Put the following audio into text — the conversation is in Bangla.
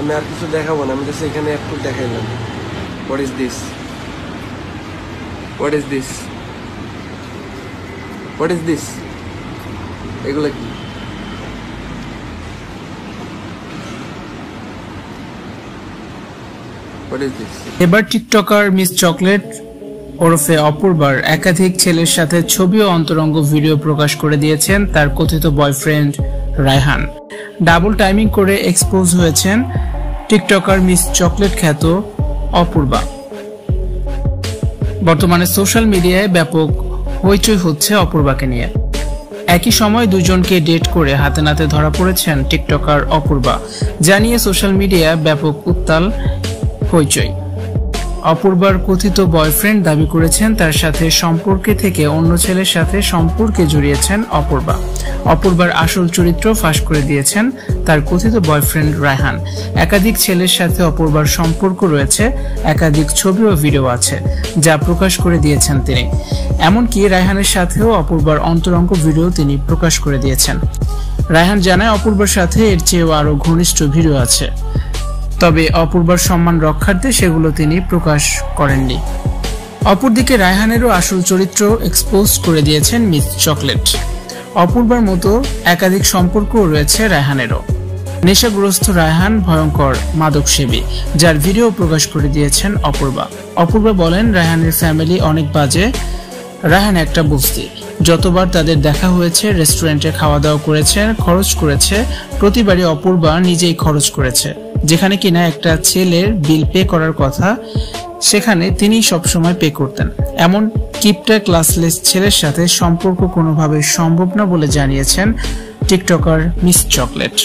আমি আর কিছু দেখাবো না, আমি জাস্ট এখানে একটু দেখাইলাম। What is this, what is this, what is this, এগুলো কি? What is this? এবার টিকটকার মিস চকলেট ওরফে অপূর্বার একাধিক ছেলের সাথে ছবি ও অন্তরঙ্গ ভিডিও প্রকাশ করে দিয়েছেন তার কথিত বয়ফ্রেন্ড রায়হান। ডাবল টাইমিং করে এক্সপোজ হয়েছেন টিকটকার মিস চকলেট খ্যাত অপূর্বা। বর্তমানে সোশ্যাল মিডিয়ায় ব্যাপক হইচই হচ্ছে অপূর্বাকে নিয়ে। একই সময় দুজনকে ডেট করে হাতে নাতে ধরা পড়েছেন টিকটকার অপূর্বা, জানিয়ে সোশ্যাল মিডিয়া ব্যাপক উত্তাল হইচই। অপূর্বার কথিত বয়ফ্রেন্ড দাবি করেছেন তার সাথে সম্পর্কে থেকে অন্য ছেলের সাথে সম্পর্কে জড়িয়েছেন অপূর্বা। অপূর্বার আসল চরিত্র ফাঁস করে দিয়েছেন তার কথিত বয়ফ্রেন্ড রায়হান। একাধিক ছেলের সাথে অপূর্বার সম্পর্ক রয়েছে, একাধিক ছবি ও ভিডিও আছে যা প্রকাশ করে দিয়েছেন তিনি। এমনকি রায়হানের সাথেও অপূর্বার অন্তরঙ্গ ভিডিও তিনি প্রকাশ করে দিয়েছেন। রায়হান জানায় অপূর্বার সাথে এর চেয়েও আরো ঘনিষ্ঠ ভিডিও আছে, তবে অপূর্বার সম্মান রক্ষার্থে সেগুলো তিনি প্রকাশ করেননি। অপরদিকে রায়হানেরও আসল চরিত্র এক্সপোজ করে দিয়েছেন মিস চকলেট। অপূর্বার মতো একাধিক সম্পর্কও রয়েছে রায়হানেরও। নেশাগ্রস্ত রায়হান ভয়ঙ্কর মাদকসেবী, যার ভিডিও প্রকাশ করে দিয়েছেন অপূর্বা। অপূর্বা বলেন, রায়হানের ফ্যামিলি অনেক বাজে, রায়হান একটা বস্তি। যতবার তাদের দেখা হয়েছে রেস্টুরেন্টে খাওয়া দাওয়া করেছে, খরচ করেছে, প্রতিবারই অপূর্বা নিজেই খরচ করেছে। যেখানে কিনা একটা ছেলের বিল পে করার কথা, সেখানে তিনি সবসময় পে করতেন। এমন কিপটা ক্লাসলেস ছেলের সাথে সম্পর্ক কোনোভাবে সম্ভব না বলে জানিয়েছেন টিকটকার মিস চকলেট।